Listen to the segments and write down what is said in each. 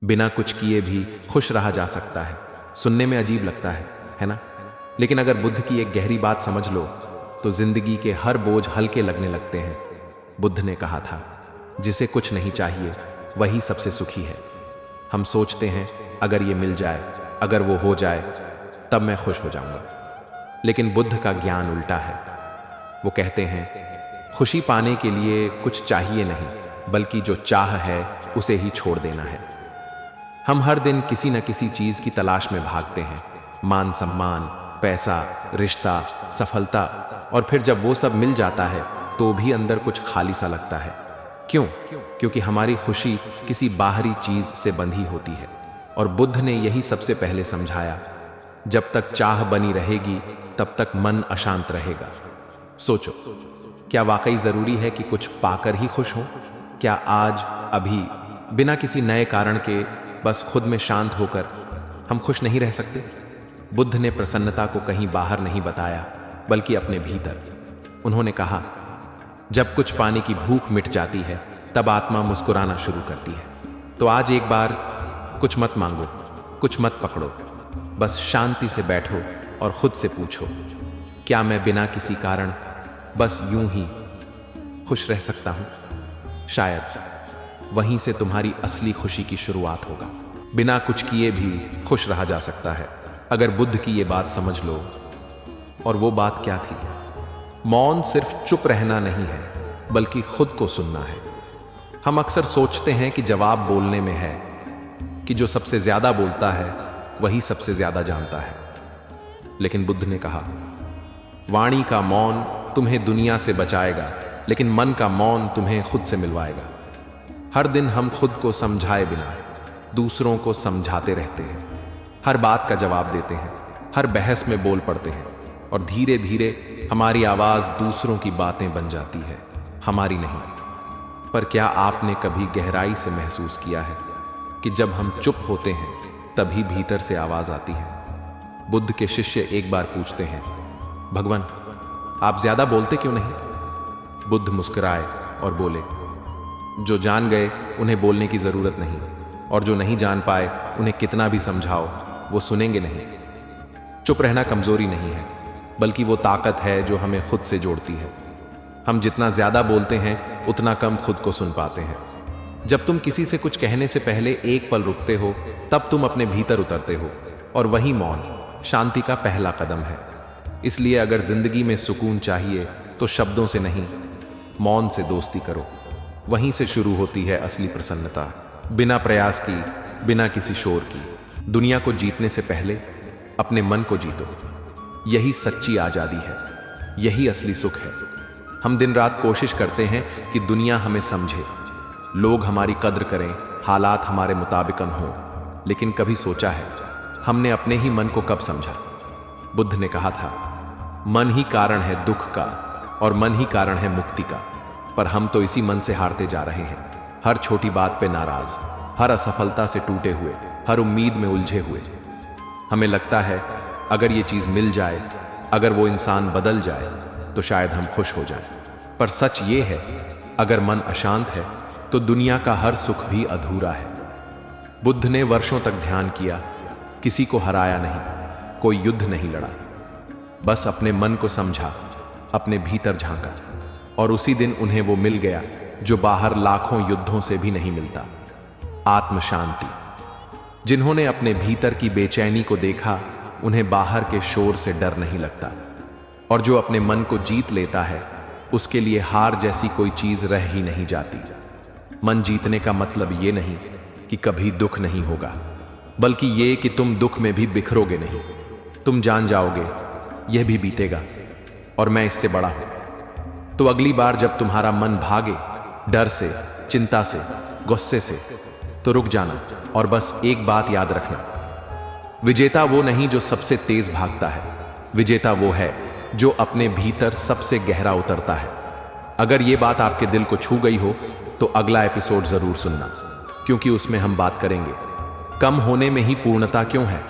बिना कुछ किए भी खुश रहा जा सकता है। सुनने में अजीब लगता है ना? लेकिन अगर बुद्ध की एक गहरी बात समझ लो तो जिंदगी के हर बोझ हल्के लगने लगते हैं। बुद्ध ने कहा था, जिसे कुछ नहीं चाहिए वही सबसे सुखी है। हम सोचते हैं अगर ये मिल जाए, अगर वो हो जाए, तब मैं खुश हो जाऊंगा। लेकिन बुद्ध का ज्ञान उल्टा है। वो कहते हैं, खुशी पाने के लिए कुछ चाहिए नहीं, बल्कि जो चाह है उसे ही छोड़ देना है। हम हर दिन किसी न किसी चीज की तलाश में भागते हैं, मान सम्मान, पैसा, रिश्ता, सफलता, और फिर जब वो सब मिल जाता है तो भी अंदर कुछ खाली सा लगता है। क्यों? क्योंकि हमारी खुशी किसी बाहरी चीज से बंधी होती है। और बुद्ध ने यही सबसे पहले समझाया, जब तक चाह बनी रहेगी तब तक मन अशांत रहेगा। सोचो, क्या वाकई जरूरी है कि कुछ पाकर ही खुश हो? क्या आज, अभी, बिना किसी नए कारण के, बस खुद में शांत होकर हम खुश नहीं रह सकते? बुद्ध ने प्रसन्नता को कहीं बाहर नहीं बताया, बल्कि अपने भीतर। उन्होंने कहा, जब कुछ पाने की भूख मिट जाती है तब आत्मा मुस्कुराना शुरू करती है। तो आज एक बार कुछ मत मांगो, कुछ मत पकड़ो, बस शांति से बैठो और खुद से पूछो, क्या मैं बिना किसी कारण बस यूं ही खुश रह सकता हूं? शायद वहीं से तुम्हारी असली खुशी की शुरुआत होगा। बिना कुछ किए भी खुश रहा जा सकता है, अगर बुद्ध की ये बात समझ लो। और वो बात क्या थी? मौन सिर्फ चुप रहना नहीं है, बल्कि खुद को सुनना है। हम अक्सर सोचते हैं कि जवाब बोलने में है, कि जो सबसे ज्यादा बोलता है वही सबसे ज्यादा जानता है। लेकिन बुद्ध ने कहा, वाणी का मौन तुम्हें दुनिया से बचाएगा, लेकिन मन का मौन तुम्हें खुद से मिलवाएगा। हर दिन हम खुद को समझाए बिना दूसरों को समझाते रहते हैं, हर बात का जवाब देते हैं, हर बहस में बोल पड़ते हैं, और धीरे धीरे हमारी आवाज दूसरों की बातें बन जाती है, हमारी नहीं। पर क्या आपने कभी गहराई से महसूस किया है कि जब हम चुप होते हैं तभी भीतर से आवाज आती है? बुद्ध के शिष्य एक बार पूछते हैं, भगवान, आप ज्यादा बोलते क्यों नहीं? बुद्ध मुस्कुराए और बोले, जो जान गए उन्हें बोलने की जरूरत नहीं, और जो नहीं जान पाए उन्हें कितना भी समझाओ वो सुनेंगे नहीं। चुप रहना कमजोरी नहीं है, बल्कि वो ताकत है जो हमें खुद से जोड़ती है। हम जितना ज्यादा बोलते हैं उतना कम खुद को सुन पाते हैं। जब तुम किसी से कुछ कहने से पहले एक पल रुकते हो, तब तुम अपने भीतर उतरते हो, और वही मौन शांति का पहला कदम है। इसलिए अगर जिंदगी में सुकून चाहिए तो शब्दों से नहीं, मौन से दोस्ती करो। वहीं से शुरू होती है असली प्रसन्नता, बिना प्रयास की, बिना किसी शोर की। दुनिया को जीतने से पहले अपने मन को जीतो। यही सच्ची आजादी है, यही असली सुख है। हम दिन रात कोशिश करते हैं कि दुनिया हमें समझे, लोग हमारी कद्र करें, हालात हमारे मुताबिकन हों, लेकिन कभी सोचा है हमने अपने ही मन को कब समझा? बुद्ध ने कहा था, मन ही कारण है दुख का और मन ही कारण है मुक्ति का। पर हम तो इसी मन से हारते जा रहे हैं, हर छोटी बात पे नाराज, हर असफलता से टूटे हुए, हर उम्मीद में उलझे हुए। हमें लगता है अगर ये चीज मिल जाए, अगर वो इंसान बदल जाए तो शायद हम खुश हो जाएं। पर सच ये है, अगर मन अशांत है तो दुनिया का हर सुख भी अधूरा है। बुद्ध ने वर्षों तक ध्यान किया, किसी को हराया नहीं, कोई युद्ध नहीं लड़ा, बस अपने मन को समझा, अपने भीतर झांका, और उसी दिन उन्हें वो मिल गया जो बाहर लाखों युद्धों से भी नहीं मिलता, आत्म शांति। जिन्होंने अपने भीतर की बेचैनी को देखा, उन्हें बाहर के शोर से डर नहीं लगता, और जो अपने मन को जीत लेता है उसके लिए हार जैसी कोई चीज रह ही नहीं जाती। मन जीतने का मतलब ये नहीं कि कभी दुख नहीं होगा, बल्कि ये कि तुम दुख में भी बिखरोगे नहीं। तुम जान जाओगे यह भी बीतेगा और मैं इससे बड़ा हूं। तो अगली बार जब तुम्हारा मन भागे डर से, चिंता से, गुस्से से, तो रुक जाना और बस एक बात याद रखना, विजेता वो नहीं जो सबसे तेज भागता है, विजेता वो है जो अपने भीतर सबसे गहरा उतरता है। अगर ये बात आपके दिल को छू गई हो तो अगला एपिसोड जरूर सुनना, क्योंकि उसमें हम बात करेंगे कम होने में ही पूर्णता क्यों है।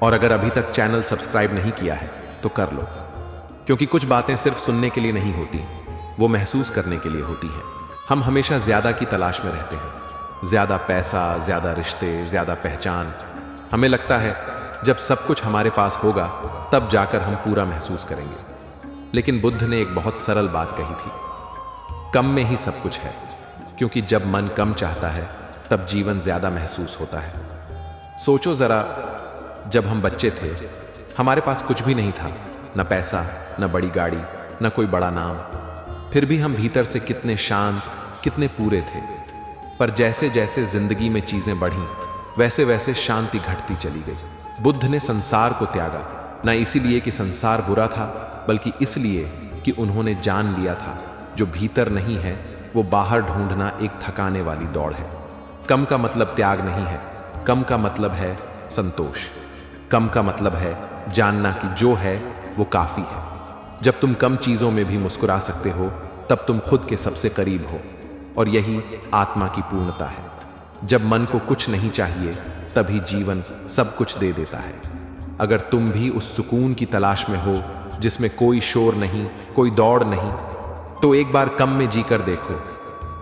और अगर अभी तक चैनल सब्सक्राइब नहीं किया है तो कर लो, क्योंकि कुछ बातें सिर्फ सुनने के लिए नहीं होती, वो महसूस करने के लिए होती हैं। हम हमेशा ज्यादा की तलाश में रहते हैं, ज्यादा पैसा, ज्यादा रिश्ते, ज्यादा पहचान। हमें लगता है जब सब कुछ हमारे पास होगा तब जाकर हम पूरा महसूस करेंगे। लेकिन बुद्ध ने एक बहुत सरल बात कही थी, कम में ही सब कुछ है, क्योंकि जब मन कम चाहता है तब जीवन ज्यादा महसूस होता है। सोचो जरा, जब हम बच्चे थे हमारे पास कुछ भी नहीं था, न पैसा, न बड़ी गाड़ी, न कोई बड़ा नाम, फिर भी हम भीतर से कितने शांत, कितने पूरे थे। पर जैसे जैसे जिंदगी में चीजें बढ़ीं, वैसे वैसे शांति घटती चली गई। बुद्ध ने संसार को त्यागा, न इसीलिए कि संसार बुरा था, बल्कि इसलिए कि उन्होंने जान लिया था जो भीतर नहीं है वो बाहर ढूंढना एक थकाने वाली दौड़ है। कम का मतलब त्याग नहीं है, कम का मतलब है संतोष। कम का मतलब है जानना कि जो है वो काफी है। जब तुम कम चीजों में भी मुस्कुरा सकते हो तब तुम खुद के सबसे करीब हो, और यही आत्मा की पूर्णता है। जब मन को कुछ नहीं चाहिए तभी जीवन सब कुछ दे देता है। अगर तुम भी उस सुकून की तलाश में हो जिसमें कोई शोर नहीं, कोई दौड़ नहीं, तो एक बार कम में जीकर देखो,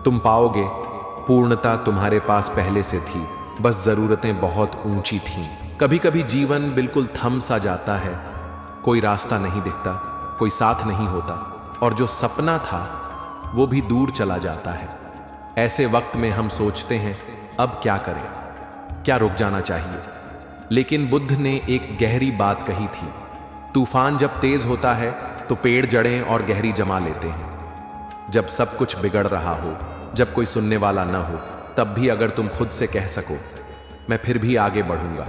तुम पाओगे पूर्णता तुम्हारे पास पहले से थी, बस जरूरतें बहुत ऊंची थीं। कभी कभी जीवन बिल्कुल थम सा जाता है, कोई रास्ता नहीं दिखता, कोई साथ नहीं होता, और जो सपना था वो भी दूर चला जाता है। ऐसे वक्त में हम सोचते हैं अब क्या करें, क्या रुक जाना चाहिए। लेकिन बुद्ध ने एक गहरी बात कही थी, तूफान जब तेज होता है तो पेड़ जड़ें और गहरी जमा लेते हैं। जब सब कुछ बिगड़ रहा हो, जब कोई सुनने वाला न हो, तब भी अगर तुम खुद से कह सको मैं फिर भी आगे बढ़ूंगा,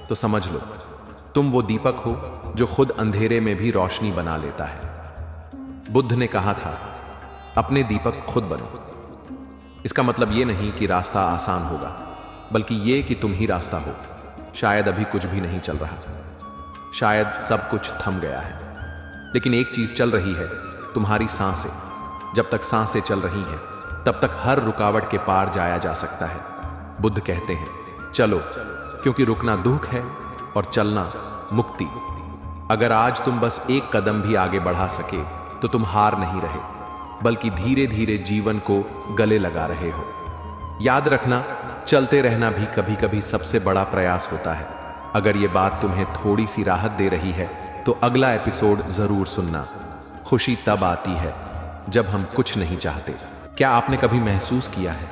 तो समझ लो तुम वो दीपक हो जो खुद अंधेरे में भी रोशनी बना लेता है। बुद्ध ने कहा था अपने दीपक खुद बनो। इसका मतलब ये नहीं कि रास्ता आसान होगा, बल्कि ये कि तुम ही रास्ता हो। शायद अभी कुछ भी नहीं चल रहा, शायद सब कुछ थम गया है, लेकिन एक चीज चल रही है, तुम्हारी सांसें। जब तक सांसें चल रही हैं तब तक हर रुकावट के पार जाया जा सकता है। बुद्ध कहते हैं चलो, क्योंकि रुकना दुख है और चलना मुक्ति। अगर आज तुम बस एक कदम भी आगे बढ़ा सके तो तुम हार नहीं रहे, बल्कि धीरे धीरे जीवन को गले लगा रहे हो। याद रखना, चलते रहना भी कभी कभी सबसे बड़ा प्रयास होता है। अगर ये बात तुम्हें थोड़ी सी राहत दे रही है तो अगला एपिसोड जरूर सुनना। खुशी तब आती है जब हम कुछ नहीं चाहते। क्या आपने कभी महसूस किया है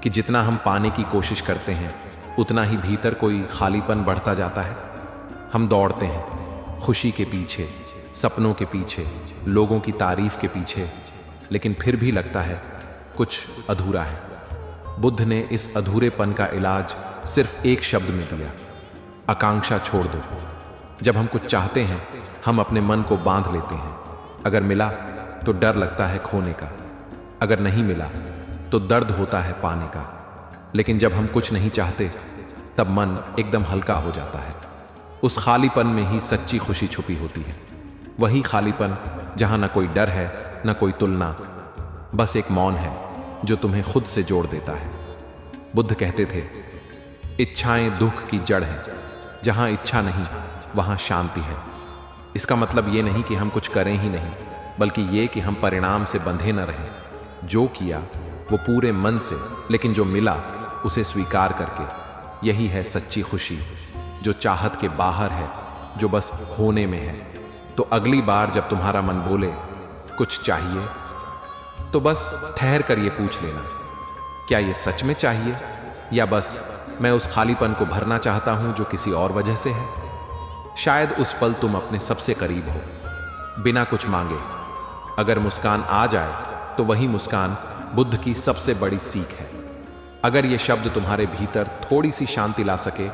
कि जितना हम पाने की कोशिश करते हैं उतना ही भीतर कोई खालीपन बढ़ता जाता है? हम दौड़ते हैं खुशी के पीछे, सपनों के पीछे, लोगों की तारीफ के पीछे, लेकिन फिर भी लगता है कुछ अधूरा है। बुद्ध ने इस अधूरेपन का इलाज सिर्फ एक शब्द में दिया, आकांक्षा छोड़ दो। जब हम कुछ चाहते हैं हम अपने मन को बांध लेते हैं। अगर मिला तो डर लगता है खोने का, अगर नहीं मिला तो दर्द होता है पाने का। लेकिन जब हम कुछ नहीं चाहते तब मन एकदम हल्का हो जाता है। उस खालीपन में ही सच्ची खुशी छुपी होती है। वही खालीपन जहां न कोई डर है, न कोई तुलना, बस एक मौन है जो तुम्हें खुद से जोड़ देता है। बुद्ध कहते थे इच्छाएं दुख की जड़ है, जहां इच्छा नहीं वहां शांति है। इसका मतलब ये नहीं कि हम कुछ करें ही नहीं, बल्कि ये कि हम परिणाम से बंधे न रहें। जो किया वो पूरे मन से, लेकिन जो मिला उसे स्वीकार करके। यही है सच्ची खुशी, जो चाहत के बाहर है, जो बस होने में है। तो अगली बार जब तुम्हारा मन बोले कुछ चाहिए, तो बस ठहर कर ये पूछ लेना, क्या ये सच में चाहिए, या बस मैं उस खालीपन को भरना चाहता हूं जो किसी और वजह से है। शायद उस पल तुम अपने सबसे करीब हो, बिना कुछ मांगे। अगर मुस्कान आ जाए तो वही मुस्कान बुद्ध की सबसे बड़ी सीख है। अगर ये शब्द तुम्हारे भीतर थोड़ी सी शांति ला सके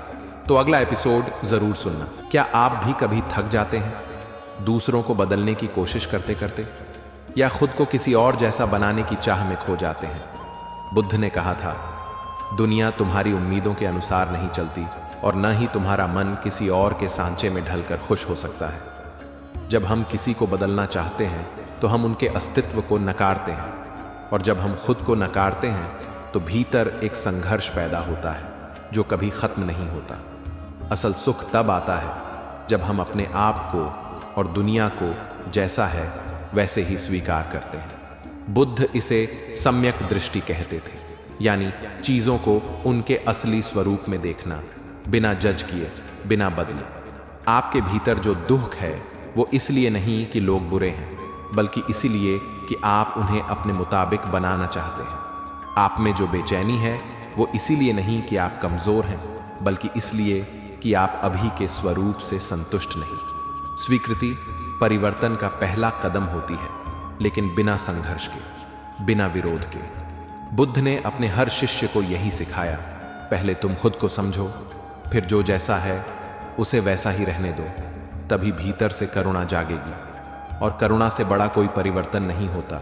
तो अगला एपिसोड जरूर सुनना। क्या आप भी कभी थक जाते हैं दूसरों को बदलने की कोशिश करते करते, या खुद को किसी और जैसा बनाने की चाह में खो जाते हैं? बुद्ध ने कहा था दुनिया तुम्हारी उम्मीदों के अनुसार नहीं चलती, और न ही तुम्हारा मन किसी और के सांचे में ढलकर खुश हो सकता है। जब हम किसी को बदलना चाहते हैं तो हम उनके अस्तित्व को नकारते हैं, और जब हम खुद को नकारते हैं तो भीतर एक संघर्ष पैदा होता है जो कभी खत्म नहीं होता। असल सुख तब आता है जब हम अपने आप को और दुनिया को जैसा है वैसे ही स्वीकार करते हैं। बुद्ध इसे सम्यक दृष्टि कहते थे। यानी चीज़ों को उनके असली स्वरूप में देखना, बिना जज किए, बिना बदले। आपके भीतर जो दुख है वो इसलिए नहीं कि लोग बुरे हैं, बल्कि इसीलिए कि आप उन्हें अपने मुताबिक बनाना चाहते हैं। आप में जो बेचैनी है वो इसीलिए नहीं कि आप कमज़ोर हैं, बल्कि इसलिए कि आप अभी के स्वरूप से संतुष्ट नहीं। स्वीकृति परिवर्तन का पहला कदम होती है, लेकिन बिना संघर्ष के, बिना विरोध के। बुद्ध ने अपने हर शिष्य को यही सिखाया, पहले तुम खुद को समझो, फिर जो जैसा है उसे वैसा ही रहने दो, तभी भीतर से करुणा जागेगी। और करुणा से बड़ा कोई परिवर्तन नहीं होता।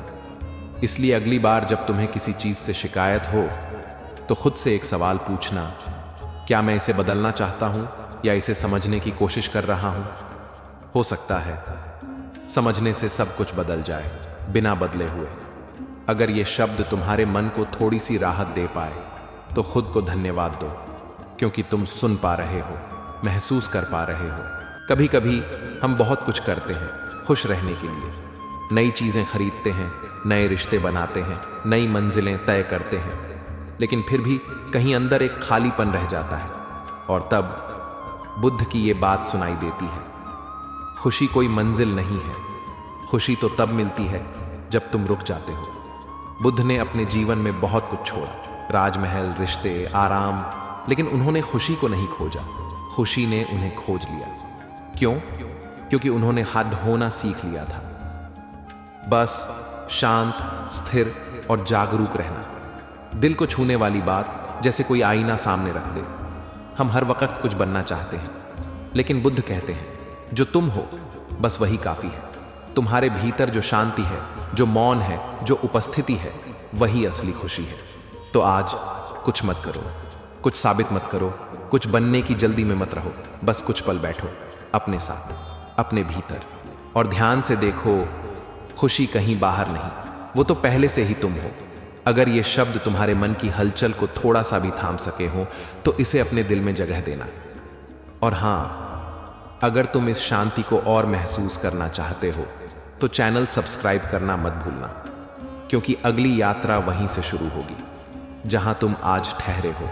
इसलिए अगली बार जब तुम्हें किसी चीज़ से शिकायत हो तो खुद से एक सवाल पूछना, क्या मैं इसे बदलना चाहता हूं या इसे समझने की कोशिश कर रहा हूं? हो सकता है समझने से सब कुछ बदल जाए, बिना बदले हुए। अगर ये शब्द तुम्हारे मन को थोड़ी सी राहत दे पाए तो खुद को धन्यवाद दो, क्योंकि तुम सुन पा रहे हो, महसूस कर पा रहे हो। कभी कभी हम बहुत कुछ करते हैं खुश रहने के लिए, नई चीज़ें खरीदते हैं, नए रिश्ते बनाते हैं, नई मंजिलें तय करते हैं, लेकिन फिर भी कहीं अंदर एक खालीपन रह जाता है। और तब बुद्ध की ये बात सुनाई देती है, खुशी कोई मंजिल नहीं है, खुशी तो तब मिलती है जब तुम रुक जाते हो। बुद्ध ने अपने जीवन में बहुत कुछ छोड़ा, राजमहल, रिश्ते, आराम, लेकिन उन्होंने खुशी को नहीं खोजा, खुशी ने उन्हें खोज लिया। क्यों? क्योंकि उन्होंने हद होना सीख लिया था। बस शांत, स्थिर और जागरूक रहना। दिल को छूने वाली बात, जैसे कोई आईना सामने रख दे। हम हर वक्त कुछ बनना चाहते हैं, लेकिन बुद्ध कहते हैं जो तुम हो बस वही काफी है। तुम्हारे भीतर जो शांति है, जो मौन है, जो उपस्थिति है, वही असली खुशी है। तो आज कुछ मत करो, कुछ साबित मत करो, कुछ बनने की जल्दी में मत रहो, बस कुछ पल बैठो अपने साथ, अपने भीतर, और ध्यान से देखो, खुशी कहीं बाहर नहीं, वो तो पहले से ही तुम हो। अगर ये शब्द तुम्हारे मन की हलचल को थोड़ा सा भी थाम सके हो तो इसे अपने दिल में जगह देना। और हाँ, अगर तुम इस शांति को और महसूस करना चाहते हो तो चैनल सब्सक्राइब करना मत भूलना, क्योंकि अगली यात्रा वहीं से शुरू होगी जहां तुम आज ठहरे हो।